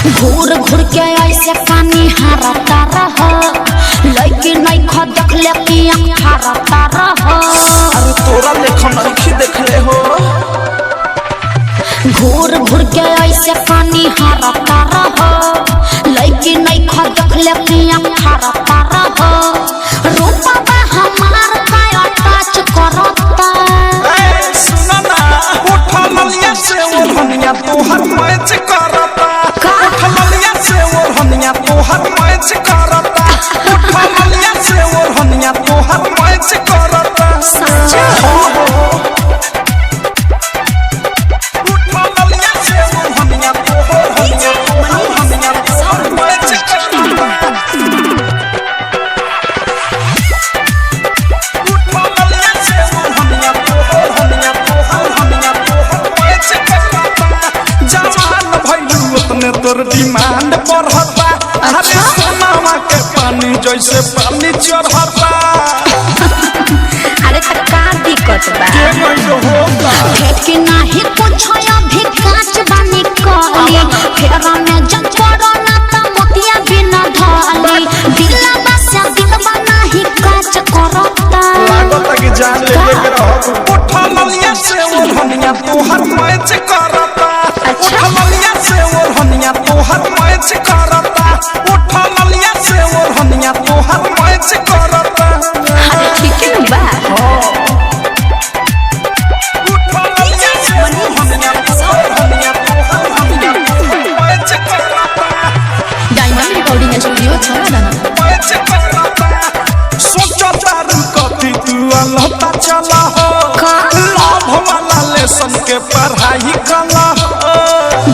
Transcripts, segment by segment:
घूर घूर के ऐसे पानी हारता रह लड़की नहीं खा देख ले कि हारता रह। अरे तोरा लेखा नहीं देखले हो। घूर घूर के ऐसे पानी हारता रह लड़की नहीं खा देख ले कि हारता रह। रूपा हमार का टच करता। ए सुना ना उठा ललिया से ओढ़निया तोहर मैच करता। उठा ललिया से ओढ़निया तोहर मैच करता। उठा ललिया से ओढ़निया तोहर मैच करता। सच्चा उठा ललिया से ओढ़निया तोहर मैच करता। तोर डिमांड बढ़ता। अरे सोनामा के पानी जैसे पानी चढ़ता। अरे का दिक्कत बा के गइलो होगा फेंक नहीं कुछ अभी कांच बानी कली फेरा में जब पड़ो ना त मोतिया बिना ढाली दिला बसा दिलवा नहीं कांच करता। लागत कि जान लेके रहो। उठा ललिया से ओढ़निया तोहर मैच करता। उठा ललिया से ओढ़निया तोहर मैच करता। उठा ललिया से ओढ़निया तोहर मैच करता। अरे ठीक है बा उठा ललिया से ओढ़निया तोहर मैच करता। डायमंड रिकॉर्डिंग स्टूडियो छोड़ा मैच करता। सोचता रुकती तू अलता चला हो। लाभ वाला लेसन के पढ़ाई कला हो।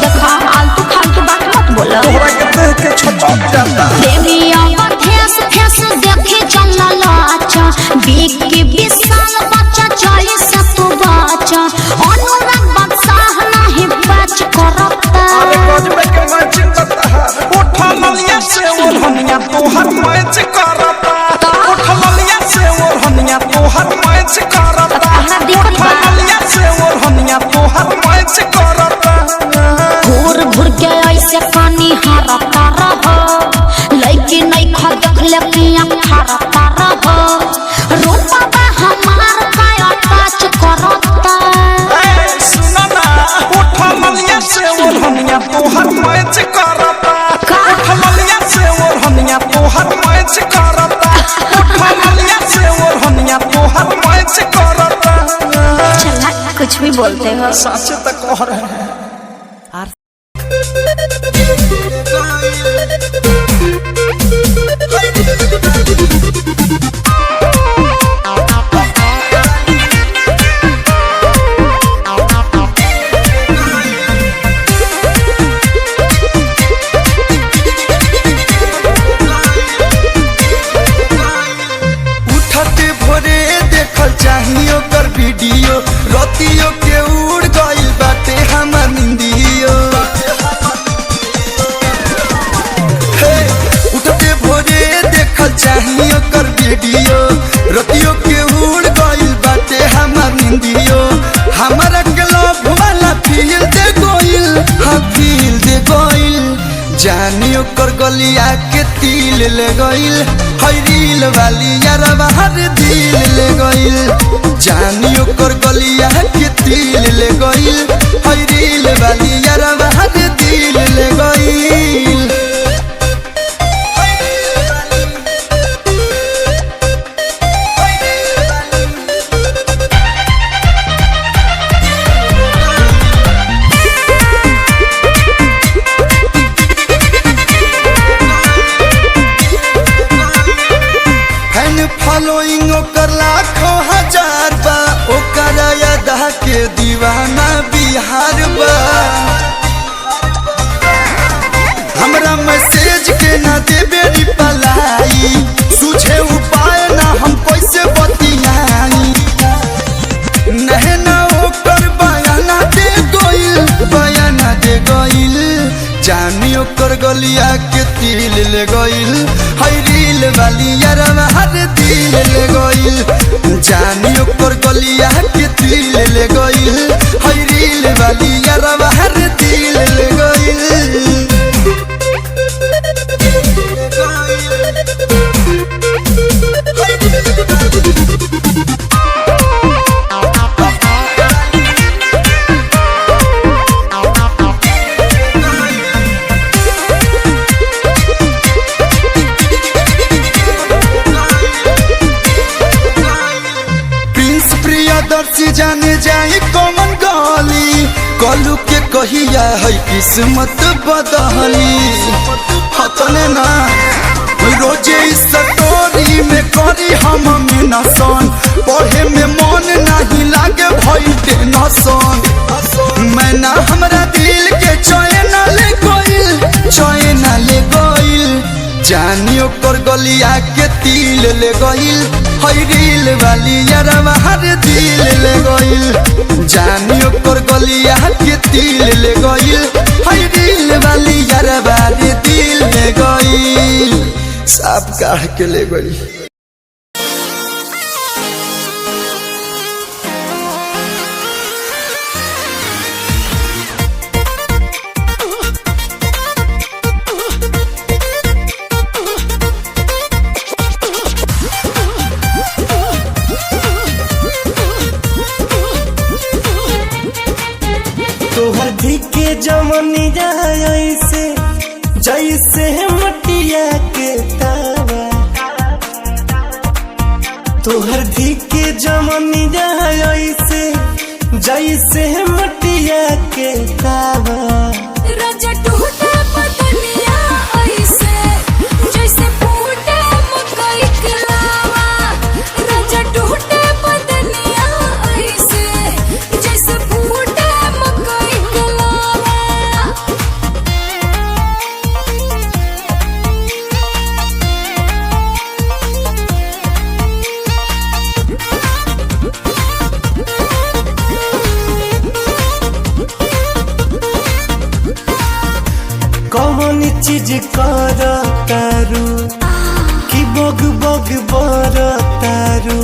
देखा आलतू फालतू बात मत बोलो। तोहरा के देख के छटक जाता। देविया बथेस फेस देखे चलल अच्छा बीक के विशाल बच्चा चली से तू बच्चा अनुराग बदसाह नहीं बच करता। अरे गजबे के मैच करता। उठा ललिया से ओढ़निया तोहर मैच करता। उठा ललिया से ओढ़निया तोहर मैच करता। उठा ललिया से ओढ़निया तोहर मैच करता। घूर घूर के ऐसे पानी हारता रह लड़की नहीं खा देख ले कि हारता रह। रूपा हमार का टच करता। ए सुना ना उठा ललिया से ओढ़निया तोहर मैच करता। उठा ललिया से ओढ़निया तोहर मैच करता। उठा ललिया से ओढ़निया तोहर मैच करता। चला कुछ भी बोलते हो। सच तो कह रहे हैं। उठते भोरे देखल चाहिए कर वीडियो रतियो के उड़ गइल बाटे हमर निंदियो। हे उठते भोरे देखल चाहिए कर वीडियो रतियो के उड़ गइल बाटे हमर निंदियो। हमरा के लव वाला फील दे गइल। हाँ फील दे गइल। जानियो कर गलिया के तिल ले गइल। हई रील वाली यार बाहर दिल ले गइल। जानियो कर गलिया के तिल ले गइल। हई रील वाली यार बाहर दिल ले गइल। फैन फॉलोइंग ओकर लाखों हजार बा। ओकर अदा के दीवाना बिहार बा। हमरा मैसेज के ना देबे रिप्लाई। सूझे उपाय ना हम कैसे बतियाई। नहना ओकर बयाना दे गइल। बयाना दे गइल। जानियो कर गलिया के तिल ले गइल। हई रील वाली यार हर दिल ले गइल। जानियो कर गलिया के तिल ले गइल। हई रील वाली यार हर दिल ले गइल। जाई कौन गली कलू के कहिया है किस्मत बदली हतने ना रोजे स्टोरी में करी हम मिनसन पढ़े में मन नहीं लागे भई टेंशन मैं ना हमरा दिल के चैन ले गइल जानियो कर गलिया के तिल ले गइल हई रील वाली यारवा हर दिल ले गइल जानियो कर गलिया के तिल ले गइल हई रील वाली यारवा रे दिल ले गइल साफ काढ़ के ले गइल। तोहर धिके जमनी जैसे जैसे मटिया के तावा तोहर धिके जमनी जैसे जैसे मटिया के तावा राजा टूटे पतनिया ऐसे जैसे फूटे मकई के लावा राजा टूटे पतनिया ऐसे जैसे फूटे मकई के लावा कौन चीज कर तारू कि बग बग बर तारू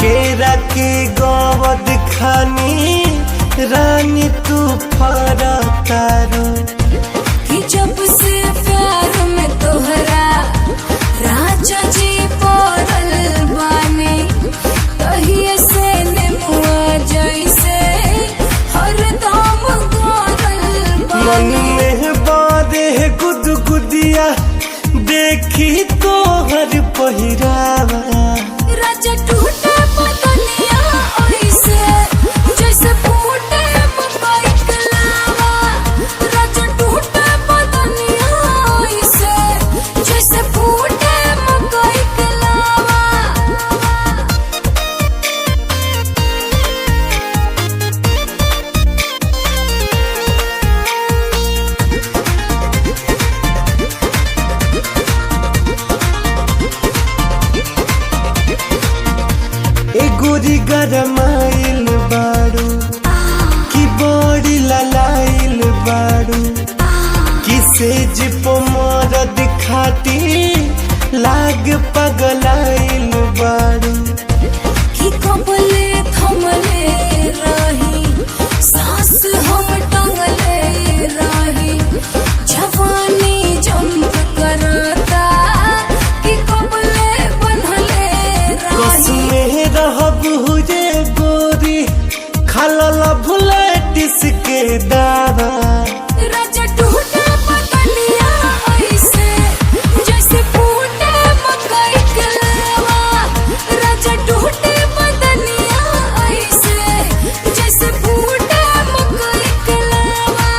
केरा के गवद खानी रानी तू फर तारू कि जब से प्यार में तोहरा राजा जी पड़ल बानी तहिए से नेमुआ जैसे हरदम गरल मन बानी में बादे गुदगुदिया देखी तोहर पहिरावा राजा टूटे पतनिया ऐसे जैसे फूटे मकई के लावा राजा टूटे पतनिया ऐसे जैसे फूटे मकई के लावा ए गोरी गरमाइल बाड़ू कि बड़ी ललाइल बाड़ू किसे जिपो मरद खाती लाग पगलाइल बाड़ू कि कबले थमले रही सांस हम टंगले रही जवानी जंप करता कि कबले बनले रही कसमे रहब हुए गोरी खालल भुलेटिस के दावा राजा टूटे पतनिया ऐसे जैसे फूटे मकई के लावा राजा टूटे पतनिया ऐसे जैसे फूटे मकई के लावा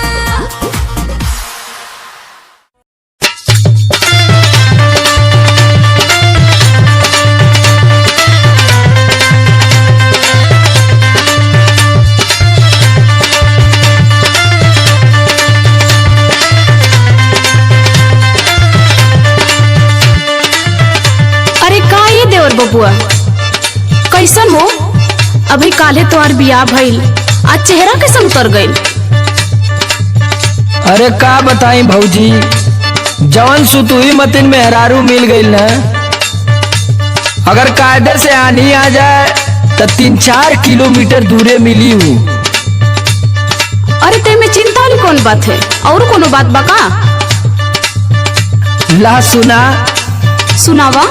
अरे का ये देवर बबुआ कैसन हो? अभी काले तोहार बियाह भइल आज चेहरा कैसन उतर गइल? अरे का बताई भौजी जवन सुतुई मतिन मेहरारू मिल गइल ना अगर कायदे से आनी आ जाए तो 3-4 किलोमीटर दूरे मिली हूँ। अरे ते में चिंता वाली कौन बात है? और कोनो बात बा का? ला सुना सुनावा।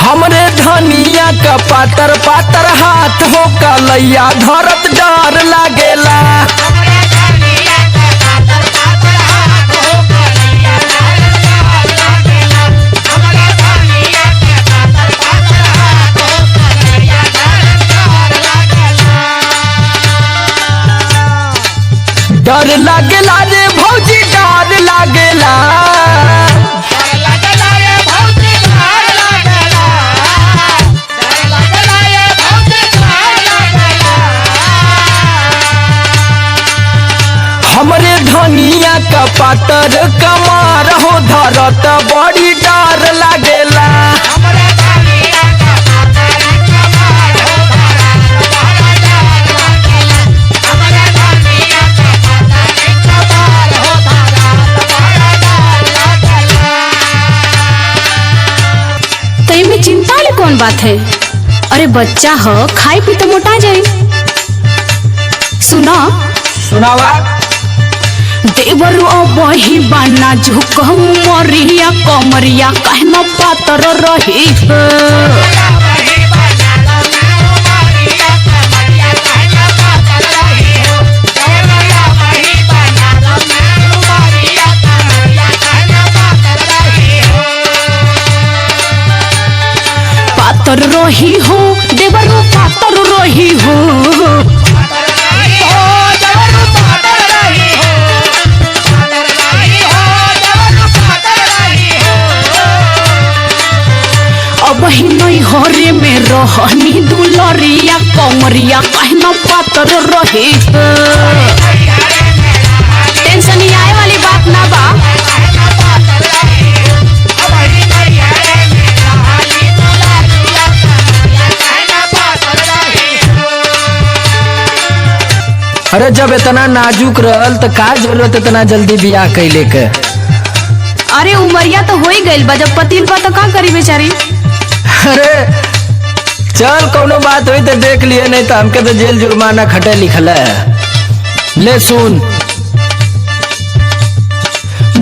हमरे धनिया का पातर पातर हाथ हो कलैया धरत डर लागेला। हमरा डर लागेला रे भौजी डर लागेला। हमरे धनिया का पातर कमार हो धरत बड़ी डर लागेला। चिंता वाली कौन बात है? अरे बच्चा हो खाई पी तो मोटा जाए। सुना सुनावा देवरू बही बाना झुक मरिया कमरिया कहना पातर रही पातर रही हो देवरू पातर रही हो। अब ही नहीं हरे में रहनी दुलरिया कमरिया कहना पातर रही। टेंशन ही आए वाली बात ना बा। अरे जब इतना नाजुक रहल तो का जरूरत इतना जल्दी बियाह कैले के? अरे उमरिया तो हो ही गई बा, जब पतिल पा तो का करी बेचारी। अरे चल कोनो बात हुई तो देख लिए, नहीं तो हमके तो जेल जुर्माना खटे लिखल है। ले सुन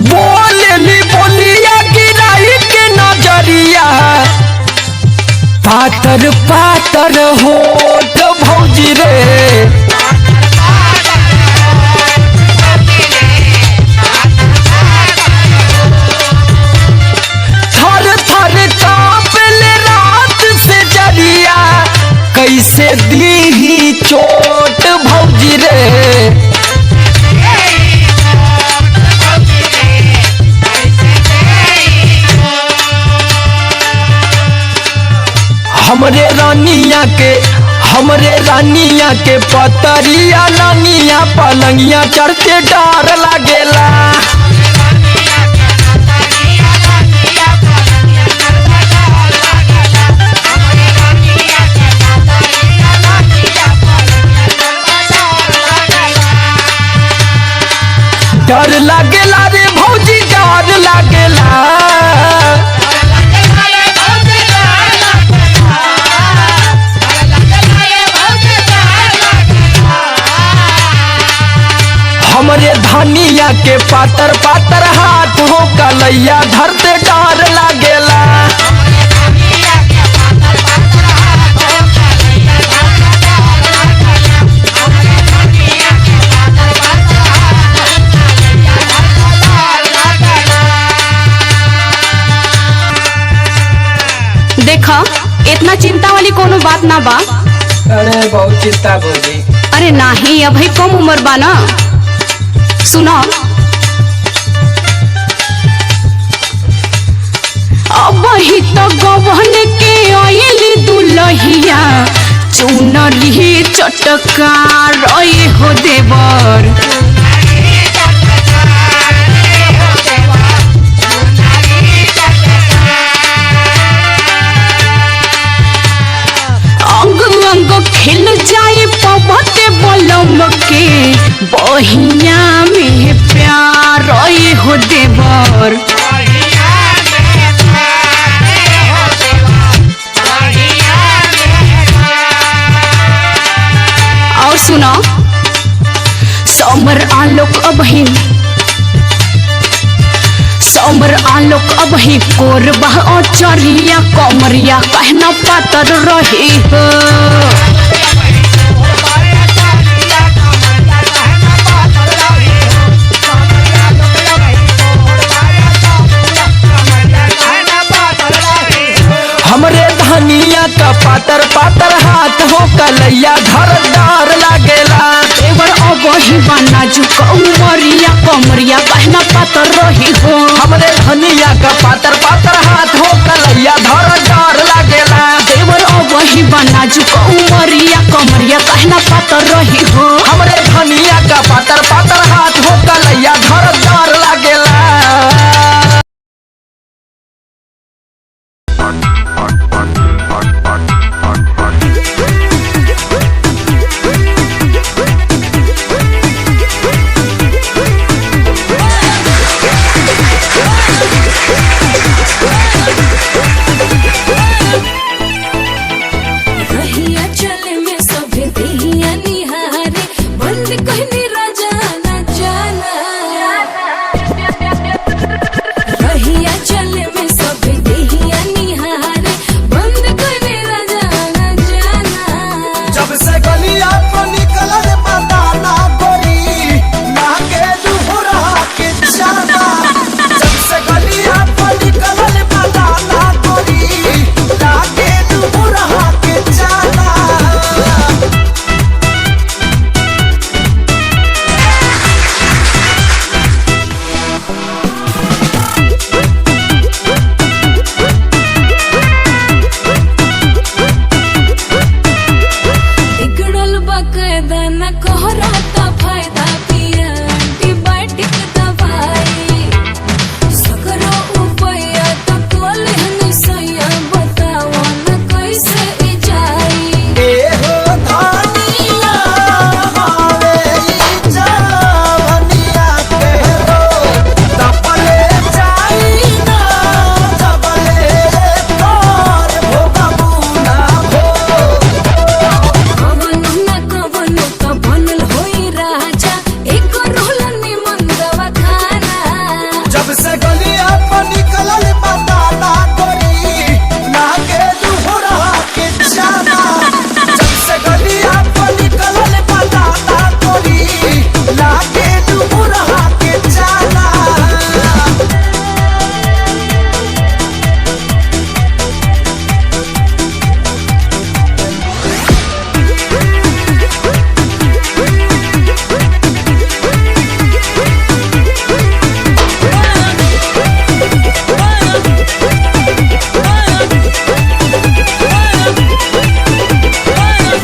बोलेली बोलिया गिराई के नजरिया पातर पातर होठ भौजी रे। कैसे दी चोट भौजी रे। हमरे रानिया के पतरिया लानिया पलंगिया चढ़ते डर लागेला। डर लागेला रे भौजी डर लागेला। हमरे धनिया के पातर पातर हाथ हो कलैया धरते डर लागेला। देखा इतना चिंता वाली कोनो बात ना बा। अरे बहुत चिंता भौजी। अरे नाही अभी कम उम्र बा ना। सुनो अब ही तो गवन के आइली दुलहिया चुनरी चटका रही हो देवर। खिल जाए पवते बलम के बहिया में प्यार हो देवर। और सुनो समर आलोक अब ही कोरबा और चरिया कमरिया कहना पातर रही हो। हमरे धनिया का पातर पातर हाथ हो कलैया घर डर लागेला। देवर अब ही बना झुक पातर रही हो। हमरे धनिया का पातर पातर हाथ हो कलैया धर डर लागेला। रहिया चले में सभे देहिया निहारे बंद कहनी राजा न जाना। रहिया चले में सभे देहिया निहारे बंद कहनी राजा न जाना। जब से गलिया को निकल रे पता ना गोरी ना के दुहरा के जाना। जब से गलिया को निकल रे पता ना गोरी ना के दुहरा के जाना। बिगड़ल बकायदा न कोहराता फायदा पिया एंटीबायोटिक दवाई। सगरो उपाया तो कोले हनी सैया बताओ न कैसे ई जाई। ए हो धनिया हवे ई जवनिया के रो तपले जाई ना तपले तोर भोगबू ना हो। कवन न कवन तो बनल होई राजा एक रोल निमन दवाखाना। जब से गलिया पर निकलल पता ना गोरी ना के दुहरा के जाना। जब से गलिया पर निकलल पता ना गोरी ना के दुहरा के जाना।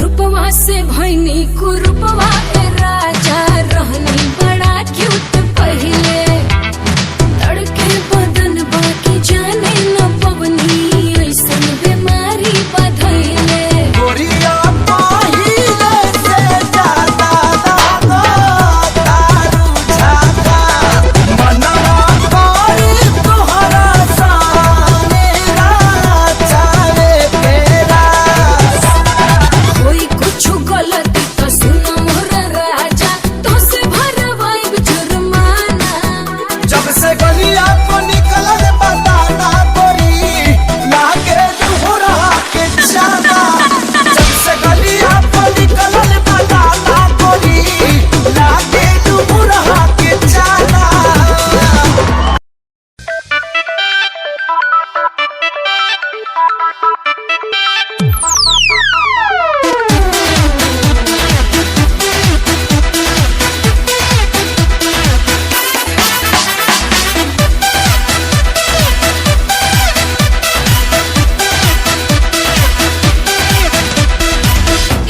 रूपवा से भैनी कुरूपवा ए राजा रहनी बड़ा क्यूट पहिले। तड़के बदन बाकी जाने न पवनी ऐसन बीमारी बधैले। गोरिया पहिले से ज्यादा दादा दारू झाका मनवा करी तोहरा सामने राचावे तेरा। कोई कुछ गलती तो सुनो मोर राजा तो से भरवाइब जुर्माना। जब से गलिया को निकलल पता ना गोरी ना के दुहरा के जाना। जब से गलिया को निकलल पता ना गोरी ना के दुहरा के जाना।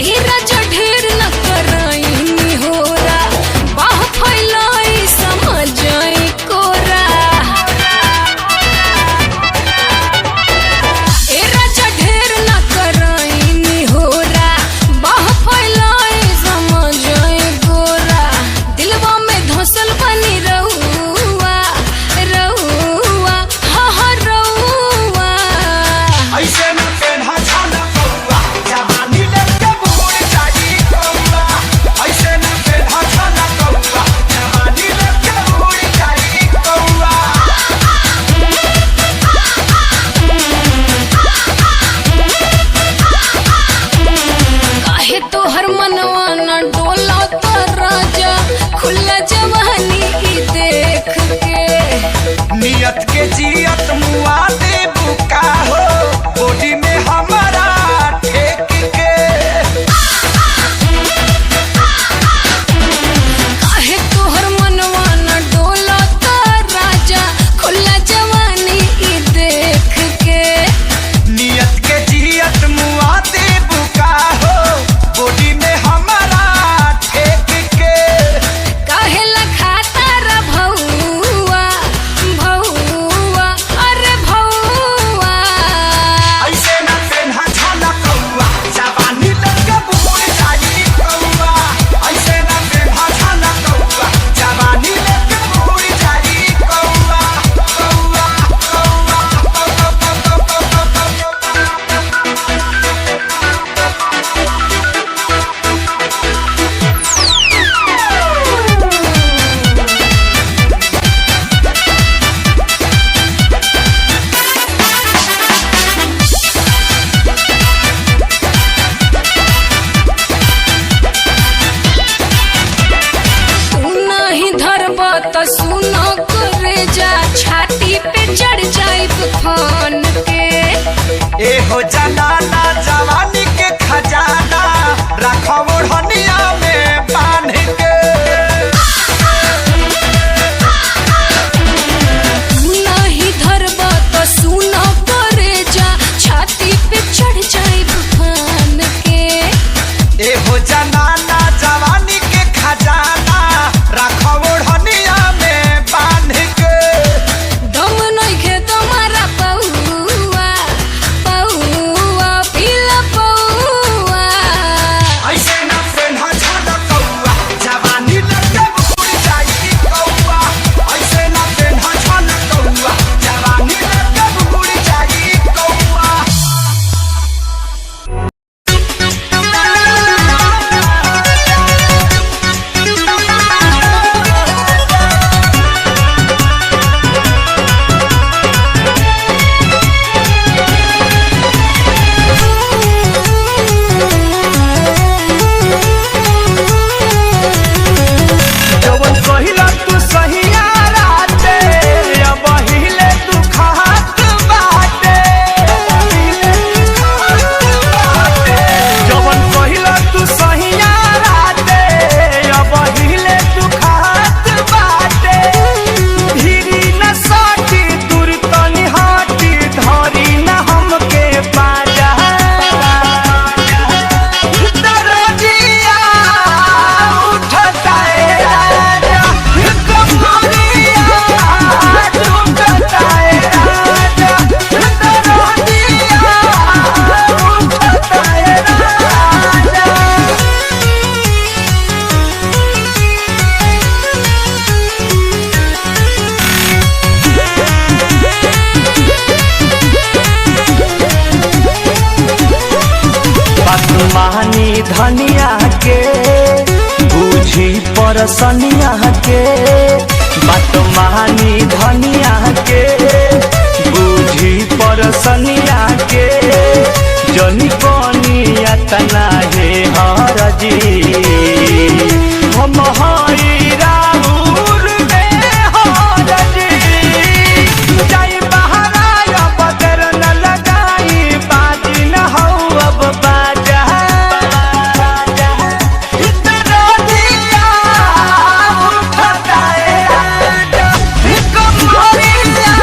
ए राजा ढेर न कराई होरा बाह फैलाई समझाई कोरा। ए राजा ढेर न कराई होरा बाह फैलाई समझाई कोरा। दिलवा में धसल बनी रहुआ रहुआ हा हा रहुआ। ऐसे न पेन्हा छाना कौआ जवानी लेके बूढ़ जाई कौआ। ऐसे न पेन्हा छाना कौआ जवानी लेके बूढ़ जाई कौआ। काहे तोहर मनवा न डोला तो राजा खुला जवानी ई देख के। नियत के जियत मुआ दे बुका हो बॉडी में हमारा ठेक के। काहे तोहर मनवा न डोला तो राजा खुला जवानी ई देख के। नियत के जियत मुआ दे बुका हो बॉडी में हमारा हो जनाना जवानी के खजाना रखो ओढ़निया में बांध के। नहीं धरबा तो सुनो करे जा छाती पे चढ़ जाए तूफान के। ए हो जनाना जवानी के खजाना रखो ओढ़निया में बांध के। दम नहीं खे तुम्हारा पौआ पौआ पीला पौआ। ऐसे ना पेन्हा झलकौआ जवानी लगे उड़ जाई कौआ। ऐसे ना पेन्हा झलकौआ जवानी लगे उड़ जाई कौआ। जवन कहिला तू सहिया राते अब हिले तू खात बाटे। जवन कहिला तू सहिया राते अब हिले तू खात बाटे। धीरी न साटी दूर तनी हाटी धरी न हमके पाजा। दरजिया उठता है राजा कमरिया टूटता है राजा। दरजिया उठता है राजा। बातमानी धनिया के बूझी परसनिया के। बातमानी धनिया के बूझी परसनिया के। जनी कनिया तना हे हरजी हम हई राउर में हरजी। जाई बहराया बदर न लगाई बाजी न हो अब बाजा। दरजिया उठता है राजा कमरिया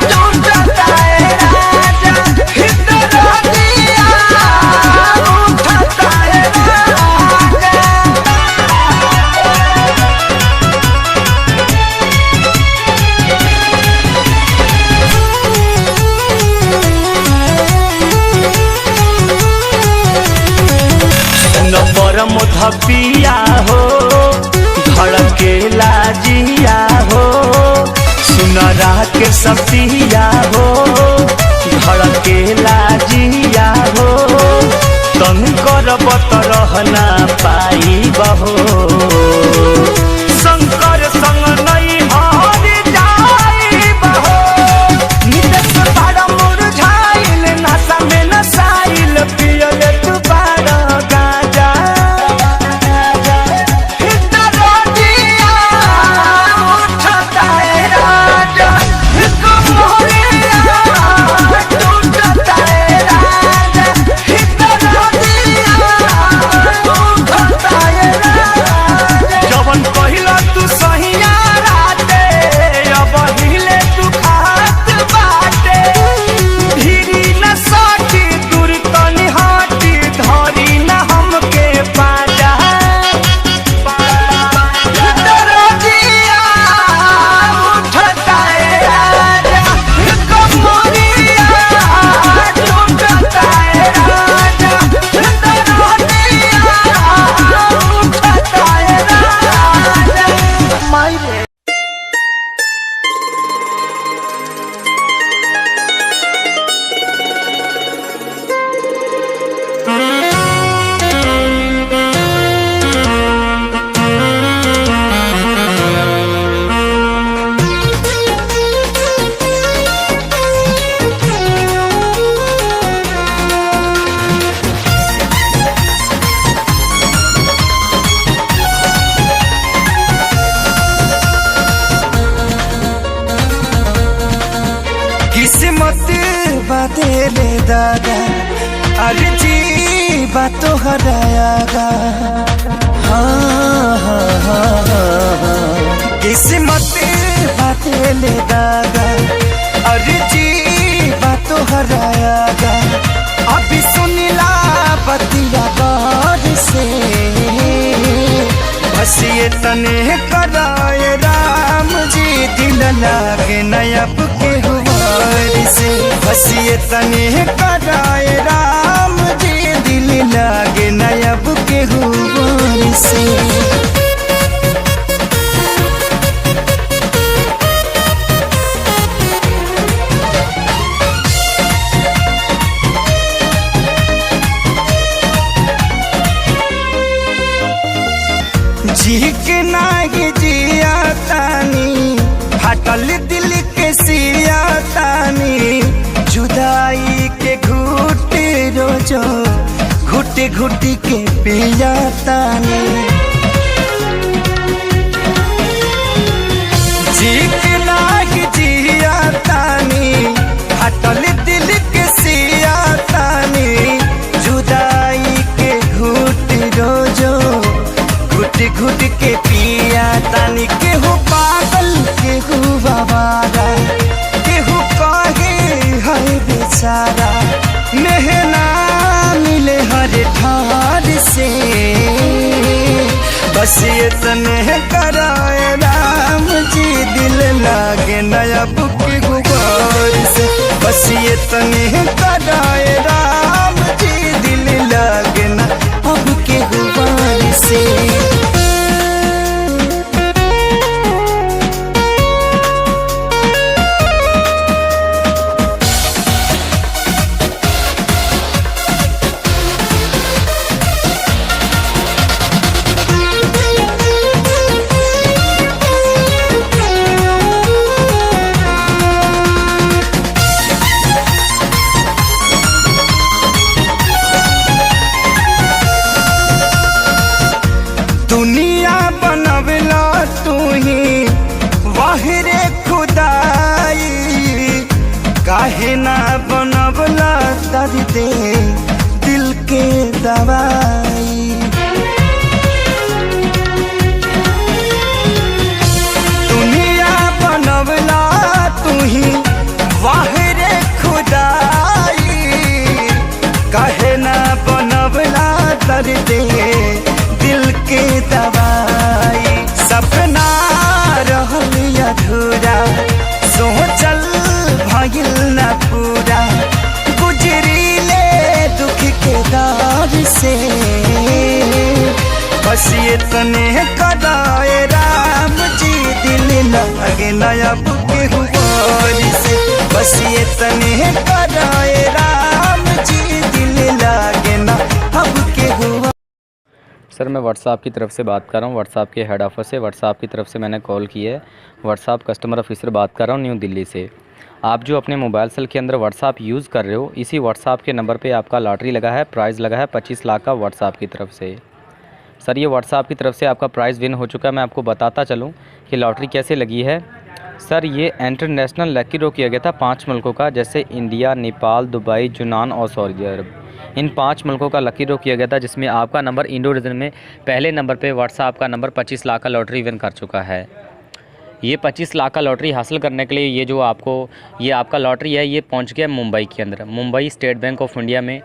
टूटता है राजा। दरजिया उठता है राजा। न परम धपिया हो धड़के लाजिया हो। सुनरा के सपिया हो धड़के लाजिया हो। तन करबत रहना पाई बहो शंकर संग नहीं हरि जाई बहो। नितेश बड़ा मुरझाइल नशा में नसाइल पियल तू बड़ा गाजा। दरजिया उठता है राजा कमरिया टूटता है राजा। दरजिया उठता है राजा। दागा अरे जी बातों हरायागा हाँ हाँ हाँ हाँ किस्मत बातें ले दागा अरे जी बातों हरायागा अभी सुनिला बतिया गौर से बस ये तने कराए राम जी दिल लागे नयब के हुआर से बस ये तने कराए राम जी दिल लागे नयब के हुआर से जी के नागी जिया तानी हटल दिल के सिया तानी जुदाई के घुट रोजो घुट घुट के पिया तानी जी के नागी जिया तानी हटल दिल के सिया तानी जुदाई के घुट रोजो घुट घुट के पिया तानी केहू पागल केहू बाबारा केहू कहे है बेचारा मेहना मिले हर ठार से बस ये तने कराए राम जी दिल लागे नया बुक गुबार से बस ये तने कराए राम जी दिल लागे ना अब के गुबार से दुनिया बनवला तू ही वाहिरे खुदाई काहे ना बनवला दर्द दिल के दवाई दुनिया बनवला तू ही वाहिरे खुदाई काहे ना बनवला दर्द दिल के दवाई सपना रहल अधूरा सोचल भइल न पूरा गुजरी ले दुख के दौर से बस ये तने कराए राम जी दिल लगे नया बुके हुआर से बस ये तने कराए राम जी दिल लगे ना अब के हुआ। सर मैं व्हाट्सएप की तरफ से बात कर रहा हूँ, व्हाट्सएप के हेड ऑफिस से व्हाट्सएप की तरफ से मैंने कॉल की है। व्हाट्सएप कस्टमर ऑफिसर बात कर रहा हूँ न्यू दिल्ली से। आप जो अपने मोबाइल सेल के अंदर व्हाट्सएप यूज़ कर रहे हो, इसी व्हाट्सएप के नंबर पे आपका लॉटरी लगा है, प्राइज़ लगा है 25 लाख का व्हाट्सएप की तरफ से। सर ये व्हाट्सएप की तरफ से आपका प्राइज़ विन हो चुका है। मैं आपको बताता चलूँ कि लॉटरी कैसे लगी है। सर ये इंटरनेशनल लकी ड्रॉ किया गया था 5 मुल्कों का, जैसे इंडिया, नेपाल, दुबई, यूनान और सऊदी अरब। इन 5 मुल्कों का लकी ड्रॉ किया गया था, जिसमें आपका नंबर इंडो रीजन में पहले नंबर पे व्हाट्सएप का नंबर 25 लाख का लॉटरी विन कर चुका है। ये 25 लाख का लॉटरी हासिल करने के लिए ये आपका लॉटरी है, ये पहुंच गया मुंबई के अंदर, Mumbai estate bank of India में।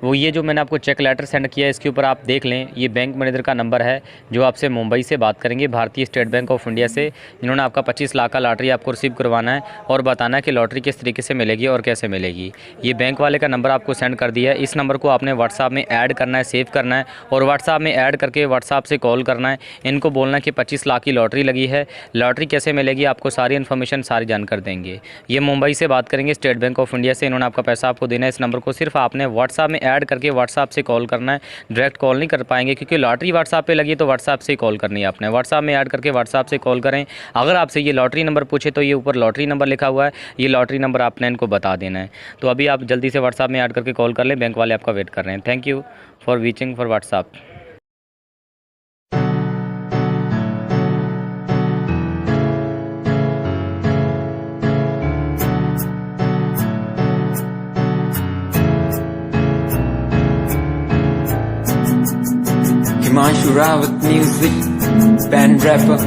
वो ये जो मैंने आपको चेक लेटर सेंड किया है, इसके ऊपर आप देख लें, ये बैंक मैनेजर का नंबर है जो आपसे मुंबई से बात करेंगे, भारतीय स्टेट बैंक ऑफ इंडिया से, जिन्होंने आपका 25 लाख का लॉटरी आपको रिसीव करवाना है और बताना है कि लॉटरी किस तरीके से मिलेगी और कैसे मिलेगी। ये बैंक वाले का नंबर आपको सेंड कर दिया है। इस नंबर को आपने व्हाट्सएप में ऐड करना है, सेव करना है और व्हाट्सएप में ऐड करके व्हाट्सएप से कॉल करना है। इनको बोलना है कि 25 लाख की लॉटरी लगी है, लॉटरी कैसे मिलेगी, आपको सारी इन्फॉर्मेशन सारी जानकर देंगे। ये मुंबई से बात करेंगे, स्टेट बैंक ऑफ इंडिया से, इन्होंने आपका पैसा आपको देना है। इस नंबर को सिर्फ आपने व्हाट्सएप में ऐड करके व्हाट्सएप से कॉल करना है, डायरेक्ट कॉल नहीं कर पाएंगे क्योंकि लॉटरी व्हाट्सएप पे लगी, तो व्हाट्सएप से कॉल करनी है आपने। व्हाट्सएप में ऐड करके व्हाट्सएप से कॉल करें। अगर आपसे ये लॉटरी नंबर पूछे तो ये ऊपर लॉटरी नंबर लिखा हुआ है, ये लॉटरी नंबर आपने इनको बता देना है। तो अभी आप जल्दी से व्हाट्सएप में ऐड करके कॉल कर लें, बैंक वाले आपका वेट कर रहे हैं। Thank you for reaching for WhatsApp. Himanshu Rawat music, band rapper,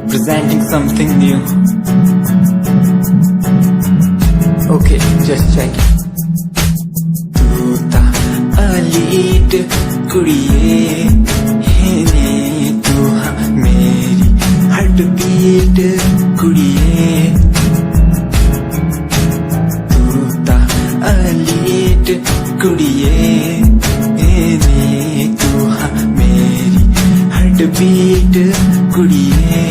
presenting something new. Okay, just check it. तू ता अलीट कुड़िए है ने तू हाँ मेरी हार्ट बीट कुड़िए तू ता अलीट कुड़िए ने तू हाँ मेरी हार्ट बीट कुड़िए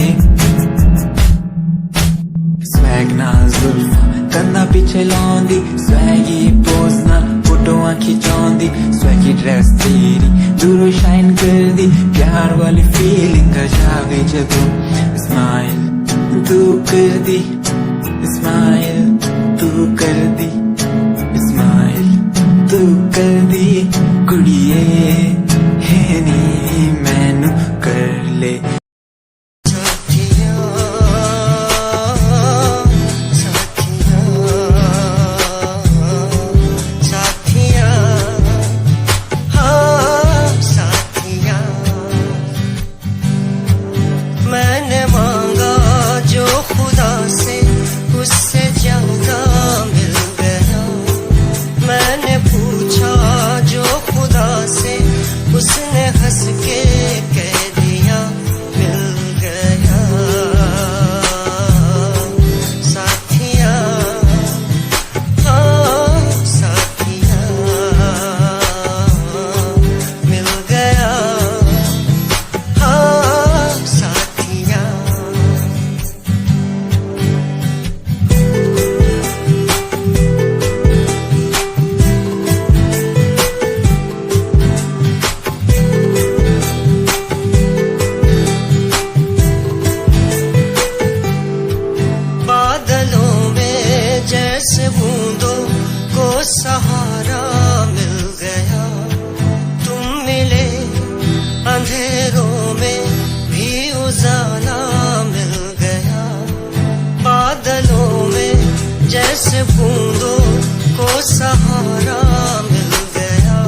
स्वैग ना जुल्फा करना पीछे लौंदी स्वैगी पोज ना फोटोआं खिंचौंदी स्वैगी ड्रेस तेरी दूरों शाइन कर दी प्यार वाली फीलिंग का जावे जदों स्माइल तू कर दी स्माइल तू कर दी स्माइल तू कर दी कुड़िए है नी मैनू कर ले उसने हंस के कह दिया मिल गया साथिया हाँ साथिया मिल गया हाँ साथिया बूंदों को सहारा मिल गया तुम मिले अंधेरों में भी उजाला मिल गया बादलों में जैसे बूंदों को सहारा मिल गया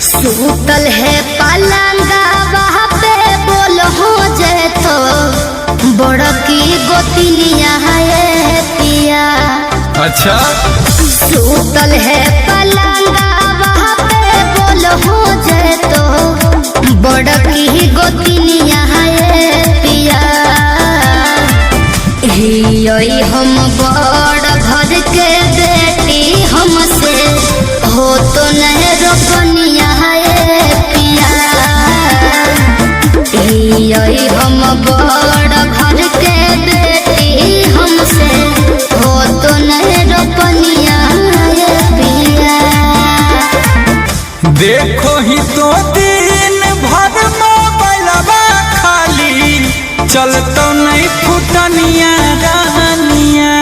सूतल है पलंगा वहाँ पे बोल हो जाए तो बड़की गोतिनिया है पिया। अच्छा सूतल है पलंगा वहाँ पे बोल हो जाए तो बड़की गोतिनिया है पिया। हियोई हम बड़ घर के बेटी हमसे हो तो नहीं रोपनिया है पिया। हियोई हम बड़ घर के बेटी हमसे हो तो नहीं रोपनिया है पिया। देखो ही तो दिन भर मोबाइलबा खाली चलतो नहीं फुटनिया रहनिया।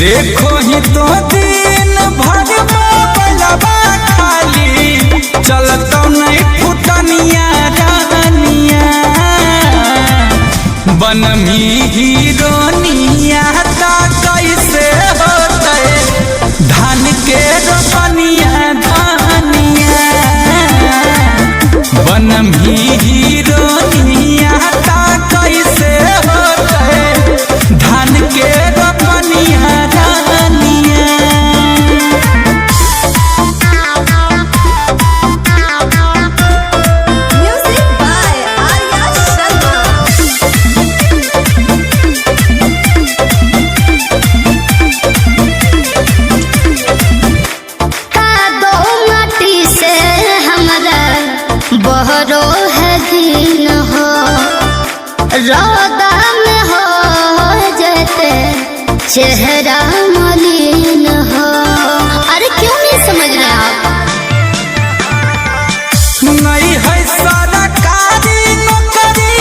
देखो ही तो दिन भर मोबाइलबा खाली चलतो नहीं फुटनिया रहनिया। बनमी हीरोनिया ता कैसे होते धान के रोपनिया धानिया। बनमी हीरोनिया ता कैसे होते धान के रोपनिया धानिया। Music by Arya Sharma. कादो माटी से हमरा बहरो है दिन हो रौदा में हो जाते चेहरा मलिन हो। अरे क्यों नहीं समझ रहे आप? नहीं है सरकारी नौकरी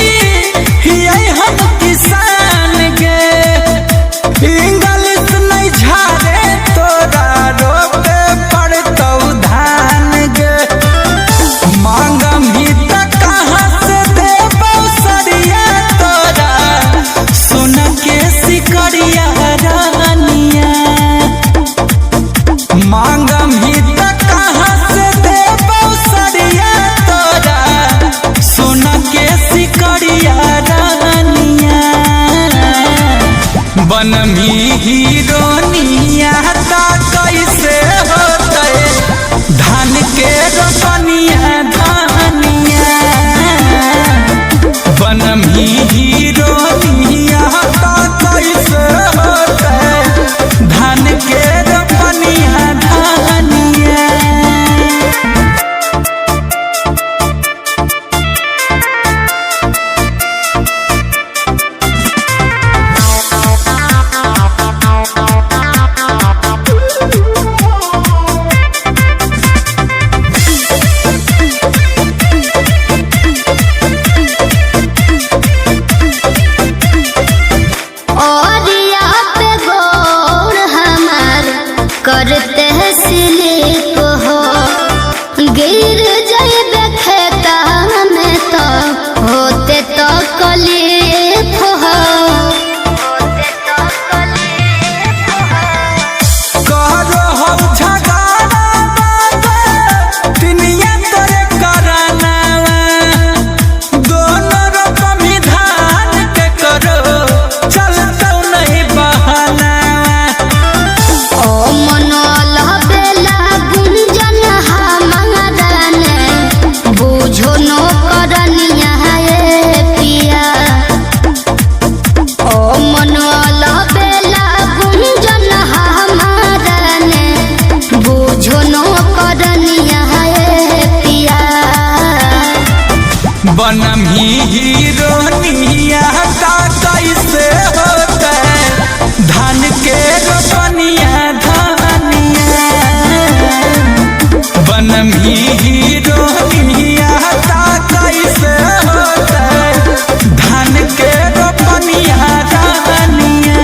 यही हम किसान के हीरोनिया ता कैसे होते धान के रोपनिया धानिया बनम हीरोनिया ता कैसे होते धान के रोपनिया धानिया। करते हैं स्लिप हो गिर जाए खेता में तो होते तो कलीफ हो करो हो झगाड़ा दुनिया तोरे कराना दोनों रकम धान के करो चलता नहीं बहाना। बुझो नो करनिया है पिया ओ मनवाला बेला गुंजन हमारा ने बुझो नो करनिया है पिया बनम हीरोनिया ता कैसे होते धान के रोपनिया धानिया बनम हीरोनिया ता कैसे होते धान के रोपनिया धानिया।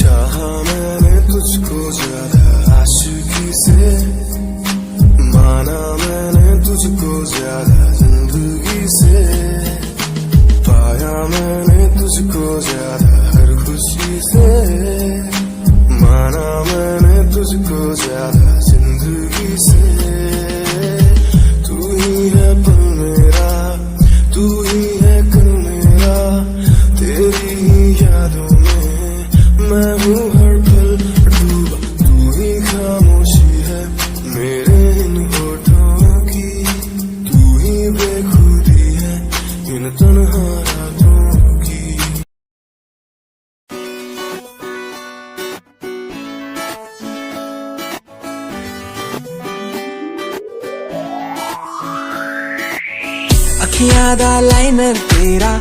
चाहा मैंने तुझको ज्यादा आशिकी से, माना मैंने तुझको ज्यादा जिंदगी से, पाया मैंने तुझको ज्यादा हर खुशी से, माना मैंने तुझको ज्यादा जिंदगी से। तू ही है पल मेरा, तू ही है कल मेरा, तेरी ही यादों में मैं हूँ हर पल डूबा। तू ही खामोशी है मेरे इन होठों की, तू ही बेखुदी है इन तन्हा रातों की। अखियां दा लाइनर तेरा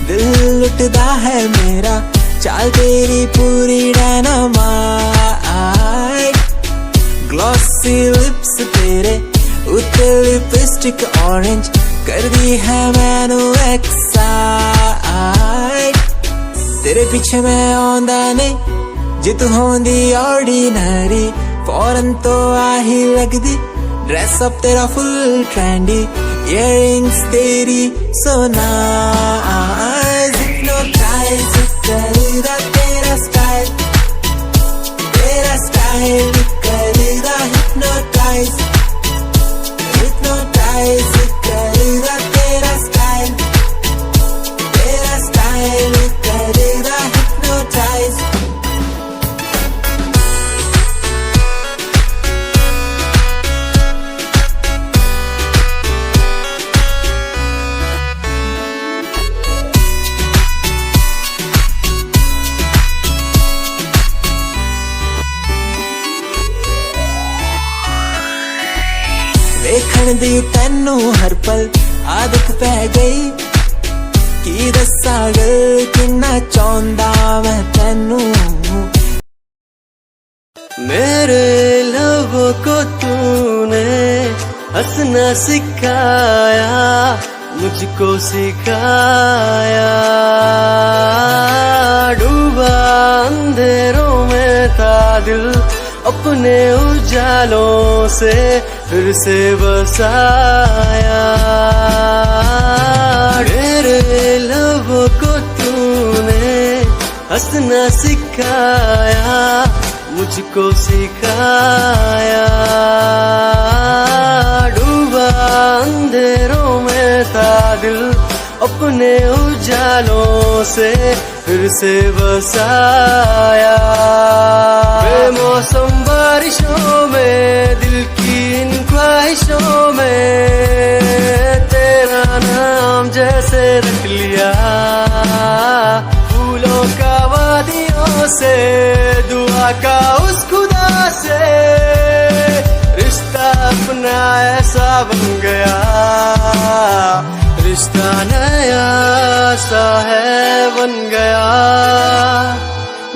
दिल लुटदा है मेरा, चाल तेरी पूरी डायनामाइट, ग्लॉसी लिप्स तेरे उत्ते लिपस्टिक ऑरेंज कर दी है मैनू एक्साइट। तेरे पीछे मैं आंदा नहीं जे तू होंदी ऑर्डिनरी, फौरन तो आही लगदी ड्रेस अप तेरा फुल ट्रेंडी, इयररिंग्स तेरी so nice, hypnotize करेगा तेरा स्टाइल करेगा hypnotize करेगा तेरा स्टाइल करेगा hypnotize। देखण दी तैनू हर पल आदत पै गई, की दस्सां गल किन्ना चाहुंदा मैं तैनू। मेरे लबों को तूने हंसना सिखाया, मुझको सिखाया, डूबा अंधेरों में था दिल अपने उजालों से फिर से बसाया। मेरे लबों को तूने हंसना सिखाया, मुझको सिखाया। डूबा अंधेरों में था दिल, अपने उजालों से फिर से बसाया। बेमौसम बारिशों में दिल की इन ख्वाहिशों में तेरा नाम जैसे रख लिया। फूलों का वादियों से दुआ का उस खुदा से रिश्ता अपना ऐसा बन गया। रिश्ता नया सा है बन गया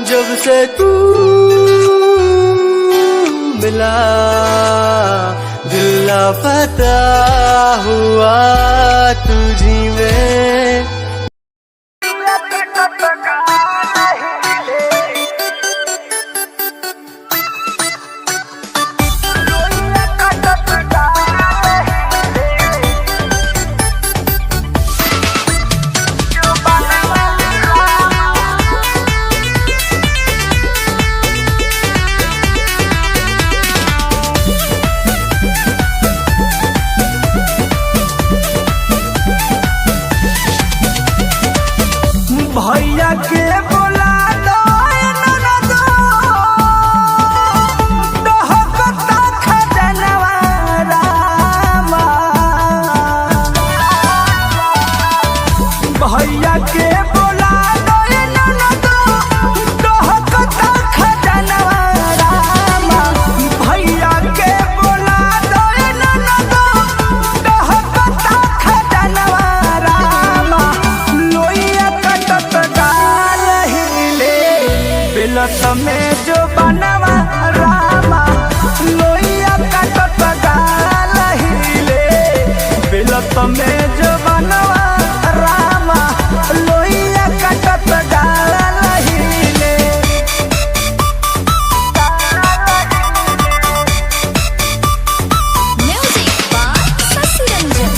जब से तू मिला। दिल लापता हुआ तुझी में। भैया के बोला दो ननदो, डहकता खजनवा रामा। भैया के बोला दो ननदो, डहकता खजनवा रामा। भैया के बोला दो ननदो, डहकता खजनवा रामा। लोइया कटत गाल हिले, बिलत में जो बनवा रामा। लोइया कटत गाल हिले, बिलत में जो बनवा रामा। लोइया कटत गाल हिले। Music by Shashi Ranjan.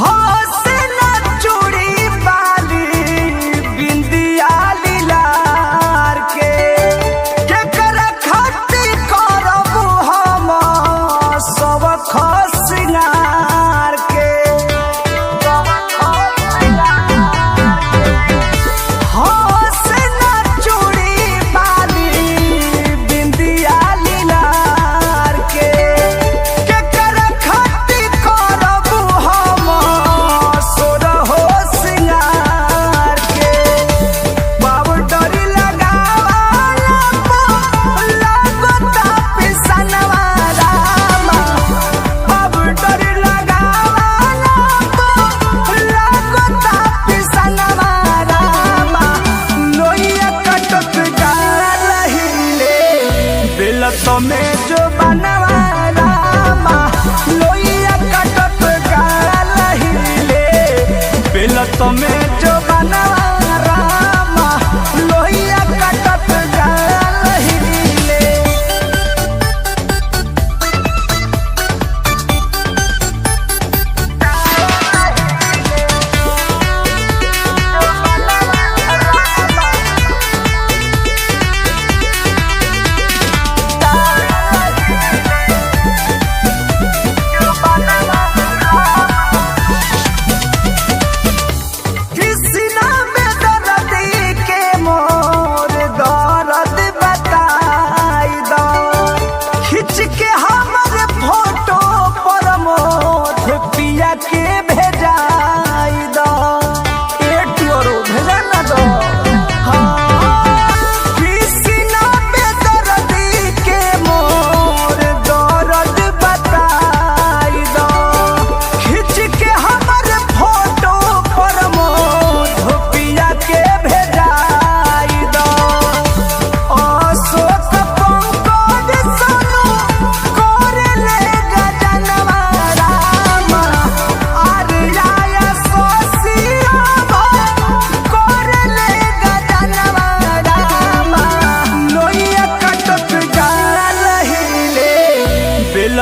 हौसला चूड़ी बाली बिंदिया लीलार के, केकर खती करबू हम सब खसिंगार के। हौसला चूड़ी बाली बिंदिया लीलार के, केकर खती करबू हम सोरहो सिंगार के। पाउडर लगावाला लागता पिसनवा रामा। पाउडर लगावाला लागता पिसनवा रामा। लोइया कटत गाल हिले, बिलत में जो बनवा रामा। लोइया कटत गाल हिले, बिलत में जो बनवा रामा। लोइया कटत गाल हिले।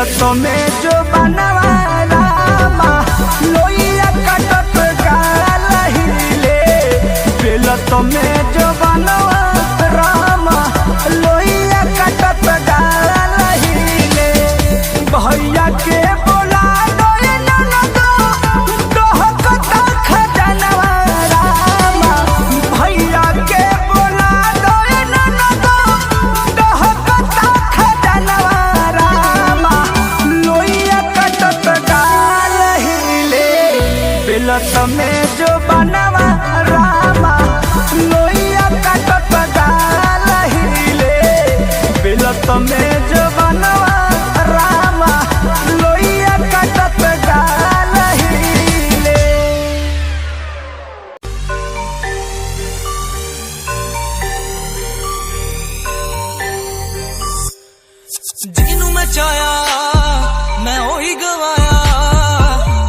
बेलतो में जो बनवा रामा लोइया कटत गाल हिले बेलतो में जो बनवा रामा लोइया कटत गाल हिले भैया के बोला दोए ननदो डहकत खजनवा रामा भैया के बोला दोए ननदो डहकत खजनवा रामा लोइया कटत गाल हिले बेलत में जो बनवा रामा लोइया कटत गाल हिले बेलत में जो बनवा रामा लोइया कटत गाल हिले ਜਿਹਨੂੰ ਮੈਂ ਚਾਹਿਆ ਮੈਂ ਉਹੀ ਗਵਾਇਆ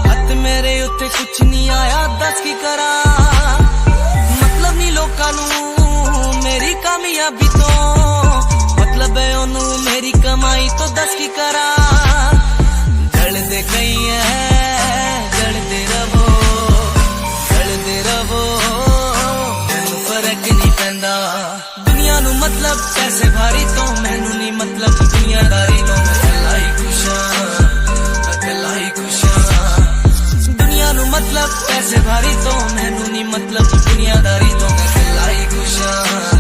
ਹੱਥ ਮੇਰੇ ਉੱਤੇ ਕੁਛ ਨਹੀਂ ਆਇਆ ਦੱਸ ਕੀ ਕਰਾਂ ਮਤਲਬ ਨਹੀਂ ਲੋਕਾਂ ਨੂੰ ਮੇਰੀ ਕਾਮਯਾਬੀ ਤੋਂ ਮਤਲਬ ਹੈ ਉਹਨੂੰ ਮੇਰੀ ਕਮਾਈ ਤੋਂ ਦੱਸ ਕੀ ਕਰਾਂ ਜਲਦੇ ਗਈ ਐ ਜਲਦੇ ਰਵੋ ਮੈਨੂੰ ਫਰਕ ਨਹੀਂ ਪੈਂਦਾ ਦੁਨੀਆ ਨੂੰ ਮਤਲਬ ਪੈਸੇ ਭਾਰੀ ਤੋਂ ਮੈਨੂੰ ਨਹੀਂ ਮਤਲਬ ਦੁਨੀਆਦਾਰੀ ਤੋਂ ਮੈਂ ਇਕੱਲਾ ਹੀ ਖੁਸ਼ ਹਾਂ ਦੁਨੀਆ ਨੂੰ ਮਤਲਬ ਪੈਸੇ ਭਾਰੀ ਤੋਂ ਮੈਨੂੰ ਨਹੀਂ ਮਤਲਬ ਦੁਨੀਆਦਾਰੀ ਤੋਂ ਮੈਂ ਇਕੱਲਾ ਹੀ ਖੁਸ਼ ਹਾਂ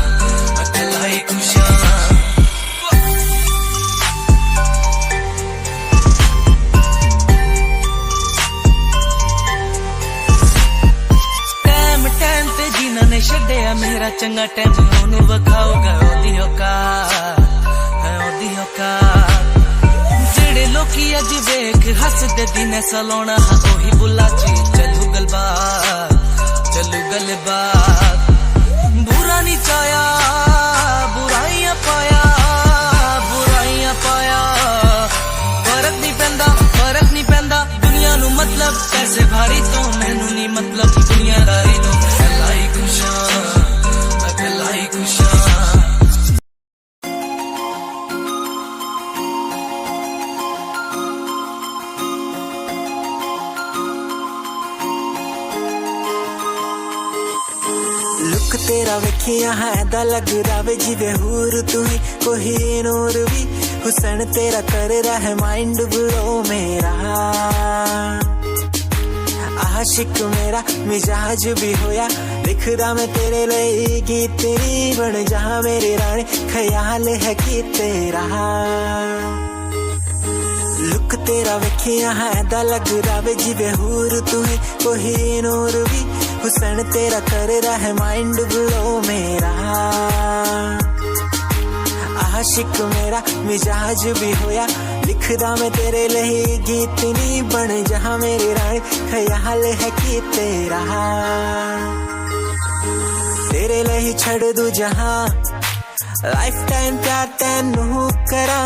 ਟਾਈਮ ਤੇ ਜਿਨ੍ਹਾਂ ਨੇ ਛੱਡਿਆ ਮੇਰਾ ਚੰਗਾ ਟਾਈਮ ਉਹਨੂੰ ਵਿਖਾਊਗਾ ਉਹਦੀ ਔਕਾਤ ਜਿਹੜੇ ਲੋਕੀ ਅੱਜ ਵੇਖ ਹੱਸਦੇ ਦਿਨੇ ਸਲਾਉਣਾ ਉਹੀ ਬੁੱਲਾ ਚ ਚੱਲੂ ਗੱਲਬਾਤ ਬੁਰਾ ਨਹੀਂ ਚਾਹਿਆ ਬੁਰਾਈਆਂ ਪਾਇਆ ਫਰਕ ਨਹੀਂ ਪੈਂਦਾ ਦੁਨੀਆ ਨੂੰ ਮਤਲਬ ਪੈਸੇ ਭਾਰੀ ਤੋਂ ਮੈਨੂੰ ਨਹੀਂ ਮਤਲਬ ਦੁਨੀਆਦਾਰੀ ਤੋਂ ਮੈਂ ਇਕੱਲਾ ਹੀ ਖੁਸ਼ ਹਾਂ लुक तेरा वेखिया है दा लग रहा जिवे हूर तू ही कोई नूर भी हुसन तेरा कर रहा है माइंड ब्लो मेरा आशिक मेरा मिजाज भी होया लिखदा मैं तेरे लिए गीत तेरी बन जहाँ मेरी रानी ख्याल है कि तेरा लुक तेरा वेखिया है दा लग रहा जिवे हूर तू ही कोई नूर भी हुसन तेरा कर रहा है माइंड ब्लो मेरा आशिक मेरा मिजाज भी होया लिखदा मैं तेरे लिए गीत नहीं बन जहाँ मेरी रानी ख्याल है कि तेरा तेरे लिए छड़ दूं जहाँ लाइफ टाइम प्यार तैनू करा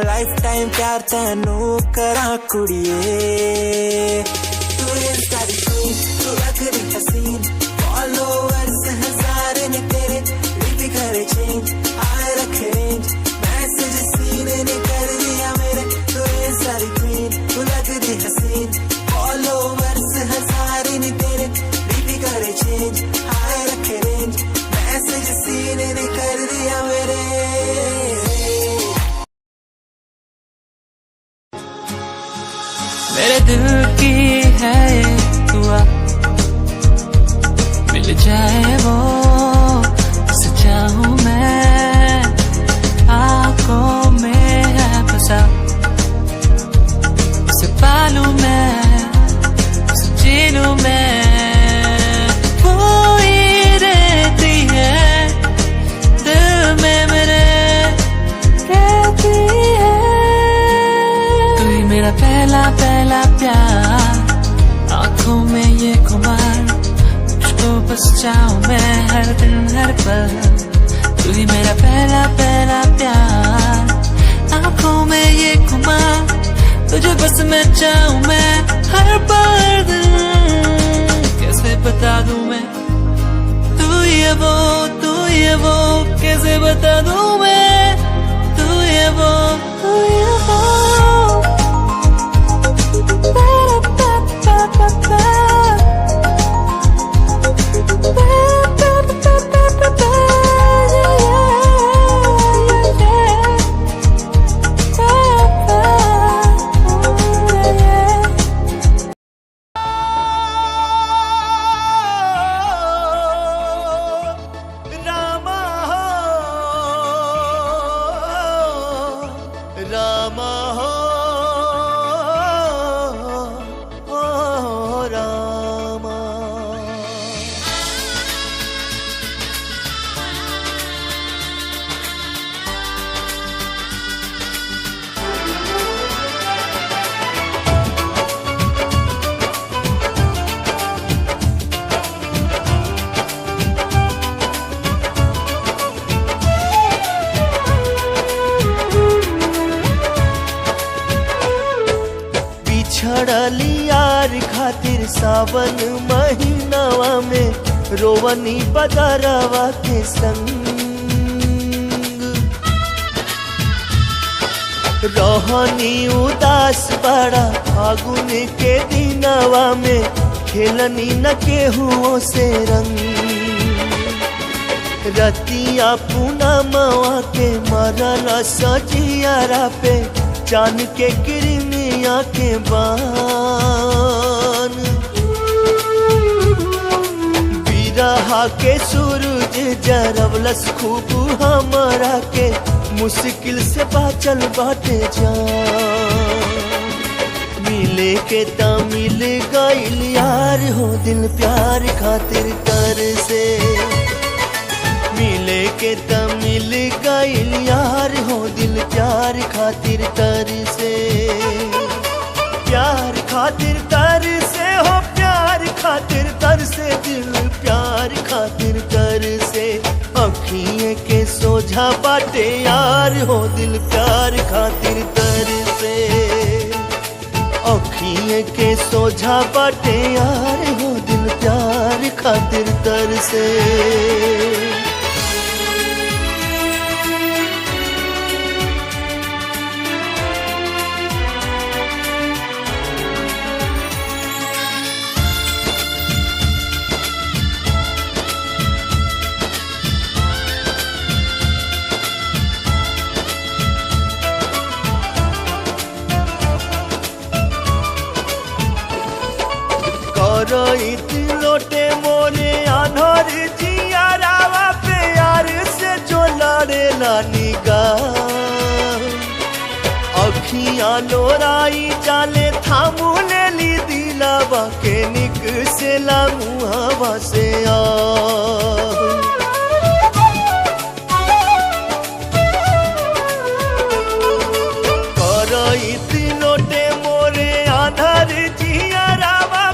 लाइफ टाइम प्यार तैनू करा कुड़िए तू सारी तू लग रही हसीन फॉलोअर्स हजार ने तेरे लिपि करे चेंज आए रखे रेंज मैसेज सीन ने कर दिया मेरे तू सारी क्वीन तू लग रही हसीन फॉलोअर्स हजार ने तेरे लिपि करे चेंज आए रखे रेंज मैसेज सीन ने कर दिया मेरे दिल की है दुआ मिल जाए वो सच्चा हूँ मैं आँखों में है बसा उसे पालूं मैं उसे जीलूं मैं वो ही रहती है दिल में मेरे रहती है तू ही मेरा पहला प्यार आँखों में ये खुमार मुझको बस चाहूं मैं हर दिन हर पल तू ही मेरा पहला प्यार आँखों में ये खुमार तुझे बस मैं चाहूं मैं हर पल कैसे बता दूं मैं तू ही है वो कैसे बता दूं मैं तू ही है वो तरली यार खातिर सावन महीनावा में रोवनी बदरवा के संग रहनी उदास बड़ा फागुन के दिनवा में खेलनी न केहुओं से रंग रतिया पूनमवा के मरल सजियारा पे चांद के किरनिया के बान बिरहा के सूरज जरवलस खूब हमरा के मुश्किल से बाचल बाटे जान मिले के ता मिल गइल यार हो दिल प्यार खातिर कर से मिले के ता मिल गइल यार हो दिल प्यार खातिर तर से प्यार खातिर तर से हो प्यार खातिर तर से दिल प्यार खातिर तर से अखिए के सोझा बाटे यार हो दिल प्यार खातिर तर से अखिए के सोझा बाटे यार हो दिल प्यार खातिर तर से रोइत लोटे मोरे आनोर जियारावा पे यार से जो लड़े निगाह अखियां लोराई जाले थामू ले ली दिलावा के निक से मुहावा से आ रोइत लोटे मोरे आनोर जियारावा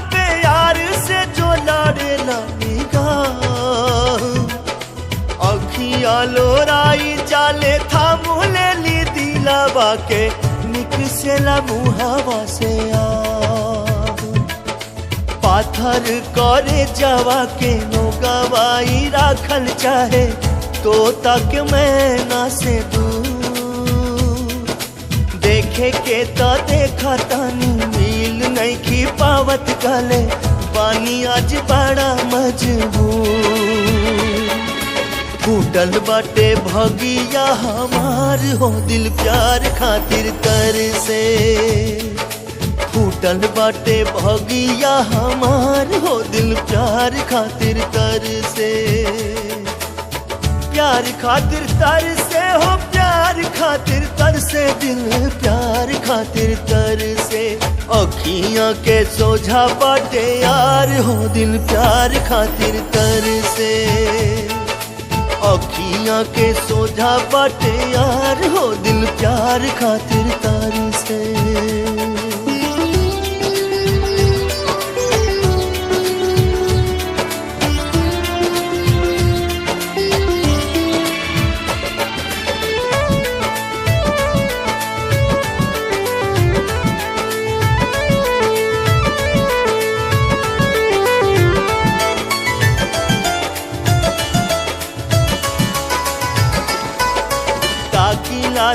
अखियां लोराई जाले थामूले ली दिलावा के निक से मुहावा से आ पाथर करे जावा के नो गवाई राखल चाहे तो तक मैना से दूर देखे के तो देखा तानी मिल नहीं की पावत गले पानी आज बड़ा मजबूर फूटल बाटे भगिया हमार हो दिल प्यार खातिर तर से फूटल बाटे भगिया हमार हो दिल प्यार खातिर तर से प्यार खातिर तर से हो प्यार खातिर तर से दिल प्यार खातिर तर से अखियां के सोझा बाटे यार हो दिल प्यार खातिर तर से अखियां के सोझा बाटे यार हो दिल प्यार खातिर तर से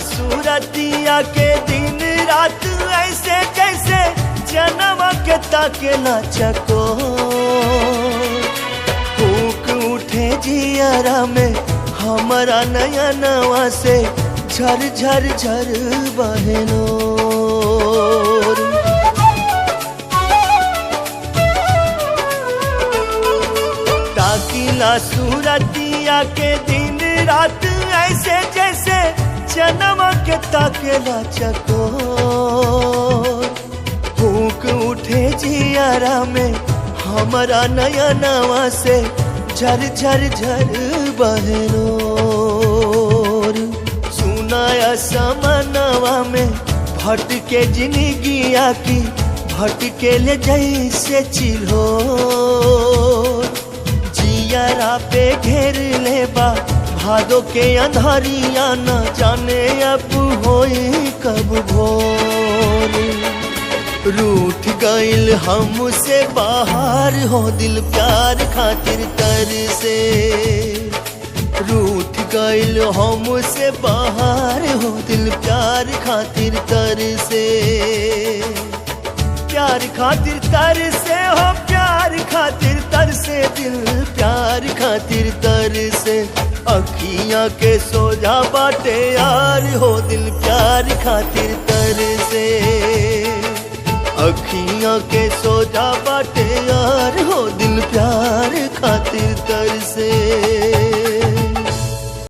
सूरतिया के दिन रात ऐसे जैसे जन्म के ताकेला चको फूक उठे जियारा में हमारा नया नवा से झर झर झर बहनो ताकिला सूरतिया के दिन रात ऐसे जैसे जन्म के ताकेला चको फूक उठे जियारा में हमारा नया नवा से झर झर झर बहनो सुनाया समनवा में भटके जिंदगिया की भटके ले जैसे चिल्हो जियारा पे घेर ले बा भादो के अंधारिया न जाने अब होई कब भोर रूठ गइल हमसे बाहर हो दिल प्यार खातिर तर से। रूठ गइल हमसे बाहर हो दिल प्यार खातिर तर से। प्यार खातिर तर से हो प्यार खातिर तर से दिल प्यार खातिर तर से। अखियां के सोजा बाटे यार हो दिल प्यार खातिर तर से। अखियां के सोजा बाटे यार हो दिल प्यार खातिर तर से।